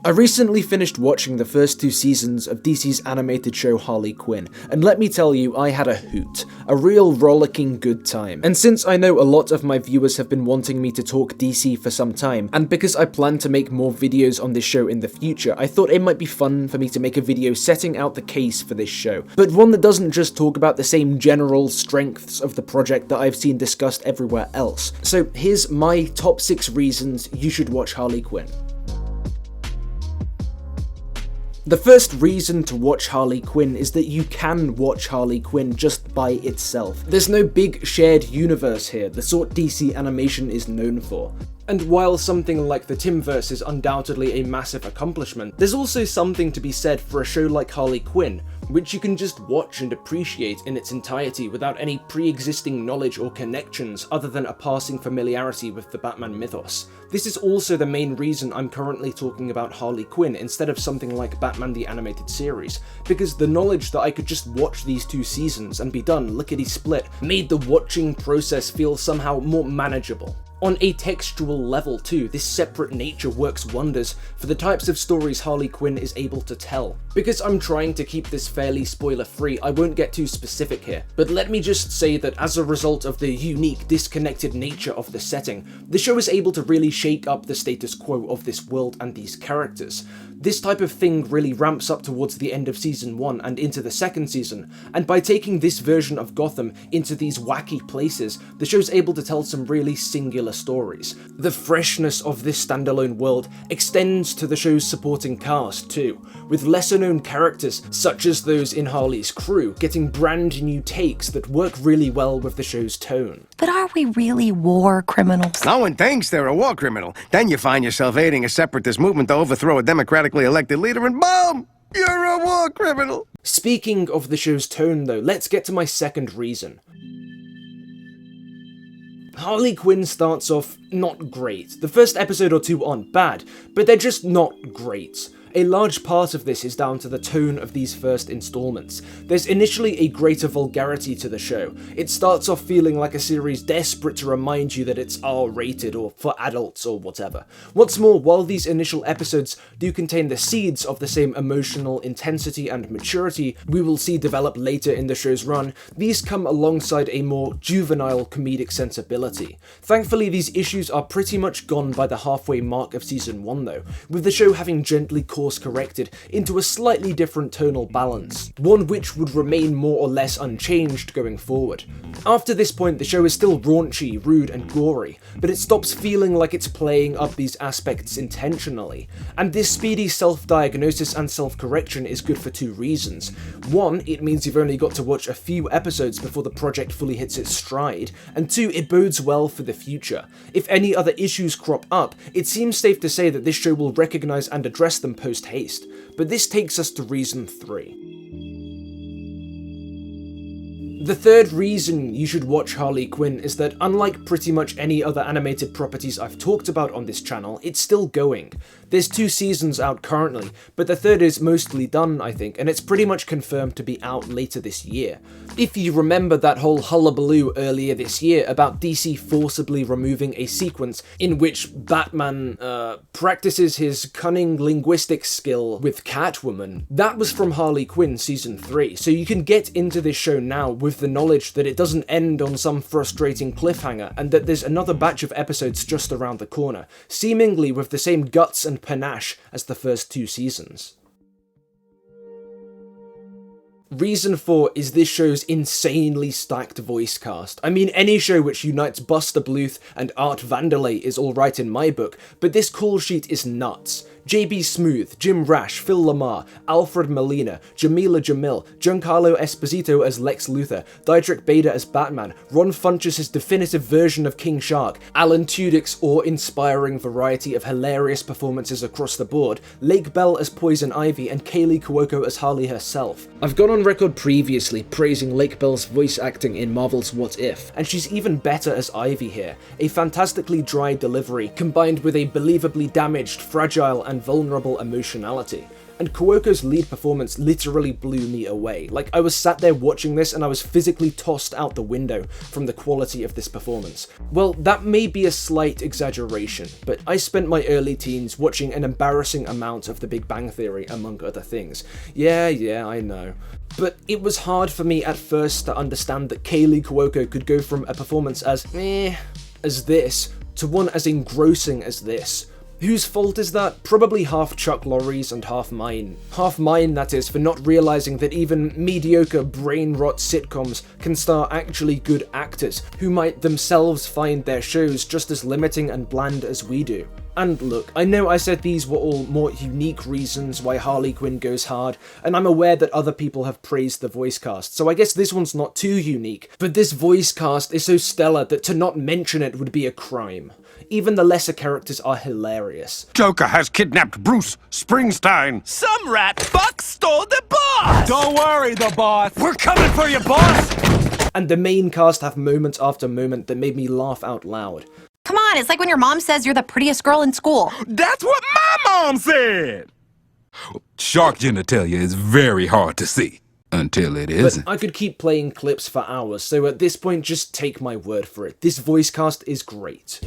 I recently finished watching the first 2 seasons of DC's animated show Harley Quinn, and let me tell you, I had a hoot. A real rollicking good time. And since I know a lot of my viewers have been wanting me to talk DC for some time, and because I plan to make more videos on this show in the future, I thought it might be fun for me to make a video setting out the case for this show, but one that doesn't just talk about the same general strengths of the project that I've seen discussed everywhere else. So here's my top 6 reasons you should watch Harley Quinn. The first reason to watch Harley Quinn is that you can watch Harley Quinn just by itself. There's no big shared universe here, the sort DC animation is known for. And while something like the Timmverse is undoubtedly a massive accomplishment, there's also something to be said for a show like Harley Quinn, which you can just watch and appreciate in its entirety without any pre-existing knowledge or connections other than a passing familiarity with the Batman mythos. This is also the main reason I'm currently talking about Harley Quinn instead of something like Batman the Animated Series, because the knowledge that I could just watch these 2 seasons and be done lickety-split made the watching process feel somehow more manageable. On a textual level too, this separate nature works wonders for the types of stories Harley Quinn is able to tell. Because I'm trying to keep this fairly spoiler-free, I won't get too specific here, but let me just say that as a result of the unique, disconnected nature of the setting, the show is able to really shake up the status quo of this world and these characters. This type of thing really ramps up towards the end of season 1 and into the second season, and by taking this version of Gotham into these wacky places, the show's able to tell some really singular stories. The freshness of this standalone world extends to the show's supporting cast too, with lesser known characters such as those in Harley's crew getting brand new takes that work really well with the show's tone. But are we really war criminals? No one thinks they're a war criminal. Then you find yourself aiding a separatist movement to overthrow a democratically elected leader and boom! You're a war criminal! Speaking of the show's tone though, let's get to my second reason. Harley Quinn starts off not great. The first episode or 2 aren't bad, but they're just not great. A large part of this is down to the tone of these first installments. There's initially a greater vulgarity to the show. It starts off feeling like a series desperate to remind you that it's R-rated or for adults or whatever. What's more, while these initial episodes do contain the seeds of the same emotional intensity and maturity we will see develop later in the show's run, these come alongside a more juvenile comedic sensibility. Thankfully, these issues are pretty much gone by the halfway mark of season 1 though, with the show having gently course-corrected into a slightly different tonal balance, one which would remain more or less unchanged going forward. After this point, the show is still raunchy, rude, and gory, but it stops feeling like it's playing up these aspects intentionally. And this speedy self-diagnosis and self-correction is good for 2 reasons. One, it means you've only got to watch a few episodes before the project fully hits its stride, and 2, it bodes well for the future. If any other issues crop up, it seems safe to say that this show will recognise and address them post-haste. But this takes us to reason 3. The third reason you should watch Harley Quinn is that, unlike pretty much any other animated properties I've talked about on this channel, it's still going. There's 2 seasons out currently, but the third is mostly done, I think, and it's pretty much confirmed to be out later this year. If you remember that whole hullabaloo earlier this year about DC forcibly removing a sequence in which Batman practices his cunning linguistic skill with Catwoman, that was from Harley Quinn season 3, so you can get into this show now with the knowledge that it doesn't end on some frustrating cliffhanger and that there's another batch of episodes just around the corner, seemingly with the same guts and panache as the first 2 seasons. Reason 4 is this show's insanely stacked voice cast. I mean, any show which unites Buster Bluth and Art Vandelay is alright in my book, but this call sheet is nuts. JB Smoove, Jim Rash, Phil Lamar, Alfred Molina, Jamila Jamil, Giancarlo Esposito as Lex Luthor, Diedrich Bader as Batman, Ron Funches' definitive version of King Shark, Alan Tudyk's awe-inspiring variety of hilarious performances across the board, Lake Bell as Poison Ivy, and Kaylee Cuoco as Harley herself. I've gone on record previously praising Lake Bell's voice acting in Marvel's What If, and she's even better as Ivy here, a fantastically dry delivery combined with a believably damaged, fragile, and vulnerable emotionality. And Kuoko's lead performance literally blew me away. Like, I was sat there watching this and I was physically tossed out the window from the quality of this performance. Well, that may be a slight exaggeration, but I spent my early teens watching an embarrassing amount of The Big Bang Theory, among other things. Yeah, I know. But it was hard for me at first to understand that Kaylee Cuoco could go from a performance as this to one as engrossing as this. Whose fault is that? Probably half Chuck Lorre's and half mine. Half mine, that is, for not realizing that even mediocre brain rot sitcoms can star actually good actors who might themselves find their shows just as limiting and bland as we do. And look, I know I said these were all more unique reasons why Harley Quinn goes hard, and I'm aware that other people have praised the voice cast, so I guess this one's not too unique, but this voice cast is so stellar that to not mention it would be a crime. Even the lesser characters are hilarious. Joker has kidnapped Bruce Springsteen. Some rat fuck stole the boss! Don't worry, the boss! We're coming for you, boss! And the main cast have moment after moment that made me laugh out loud. Come on, it's like when your mom says you're the prettiest girl in school. That's what my mom said! Shark genitalia is very hard to see. Until it isn't. But I could keep playing clips for hours, so at this point just take my word for it. This voice cast is great.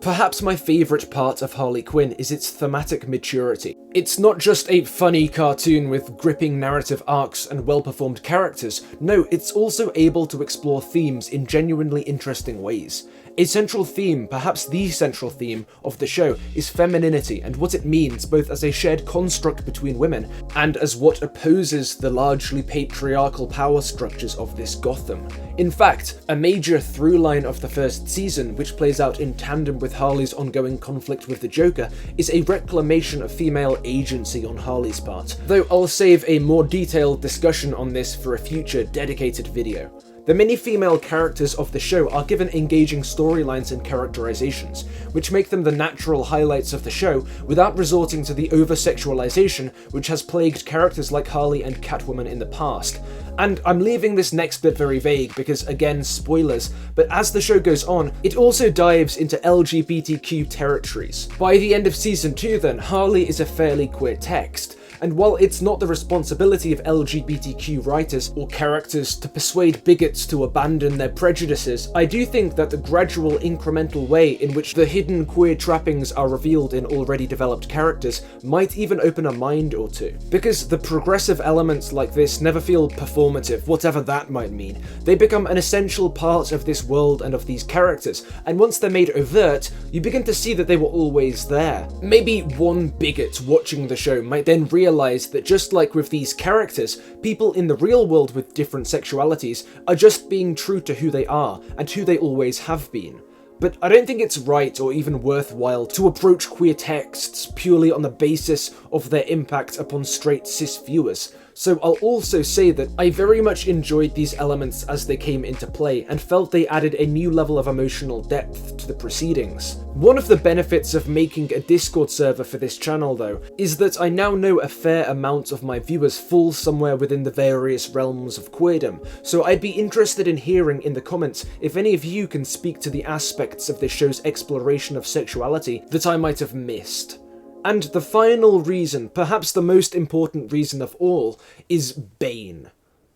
Perhaps my favourite part of Harley Quinn is its thematic maturity. It's not just a funny cartoon with gripping narrative arcs and well-performed characters, no, it's also able to explore themes in genuinely interesting ways. A central theme, perhaps the central theme, of the show is femininity and what it means both as a shared construct between women and as what opposes the largely patriarchal power structures of this Gotham. In fact, a major through line of the first season, which plays out in tandem with Harley's ongoing conflict with the Joker, is a reclamation of female agency on Harley's part, though I'll save a more detailed discussion on this for a future dedicated video. The many female characters of the show are given engaging storylines and characterizations, which make them the natural highlights of the show without resorting to the over-sexualization which has plagued characters like Harley and Catwoman in the past. And I'm leaving this next bit very vague because, again, spoilers, but as the show goes on, it also dives into LGBTQ territories. By the end of season 2 then, Harley is a fairly queer text. And while it's not the responsibility of LGBTQ writers or characters to persuade bigots to abandon their prejudices, I do think that the gradual incremental way in which the hidden queer trappings are revealed in already developed characters might even open a mind or two. Because the progressive elements like this never feel performative, whatever that might mean. They become an essential part of this world and of these characters, and once they're made overt, you begin to see that they were always there. Maybe one bigot watching the show might then realize that just like with these characters, people in the real world with different sexualities are just being true to who they are and who they always have been. But I don't think it's right or even worthwhile to approach queer texts purely on the basis of their impact upon straight cis viewers. So I'll also say that I very much enjoyed these elements as they came into play and felt they added a new level of emotional depth to the proceedings. One of the benefits of making a Discord server for this channel though, is that I now know a fair amount of my viewers fall somewhere within the various realms of queerdom, so I'd be interested in hearing in the comments if any of you can speak to the aspects of this show's exploration of sexuality that I might have missed. And the final reason, perhaps the most important reason of all, is Bane.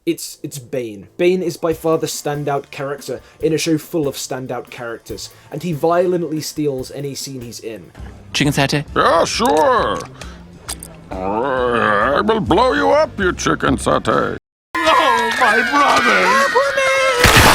It's Bane. Bane is by far the standout character in a show full of standout characters, and he violently steals any scene he's in. Chicken satay? Yeah, sure. I will blow you up, you chicken satay. Oh, my brother!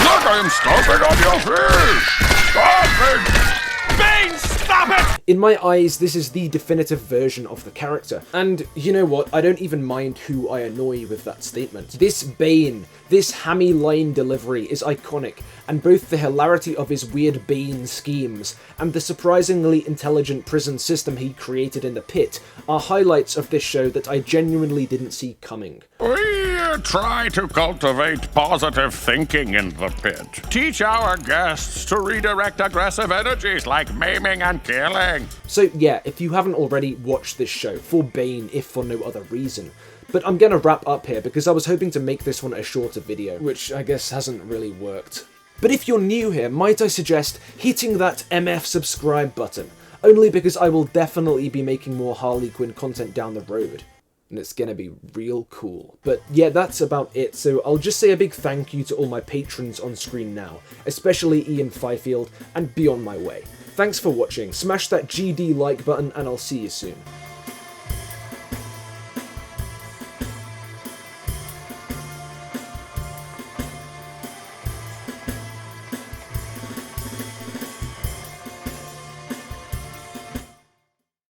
Look, I am stomping on your face! Stop it! Bane, stop it! In my eyes, this is the definitive version of the character. And you know what? I don't even mind who I annoy with that statement. This Bane, this hammy line delivery is iconic, and both the hilarity of his weird Bane schemes and the surprisingly intelligent prison system he created in the pit are highlights of this show that I genuinely didn't see coming. We try to cultivate positive thinking in the pit. Teach our guests to redirect aggressive energies like maiming and killing. So yeah, if you haven't already, watched this show, for Bane if for no other reason. But I'm gonna wrap up here because I was hoping to make this one a shorter video, which I guess hasn't really worked. But if you're new here, might I suggest hitting that MF subscribe button? only because I will definitely be making more Harley Quinn content down the road. And it's gonna be real cool. But yeah, that's about it, so I'll just say a big thank you to all my patrons on screen now, especially Ian Fifield and Beyond My Way. Thanks for watching, smash that GD like button, and I'll see you soon.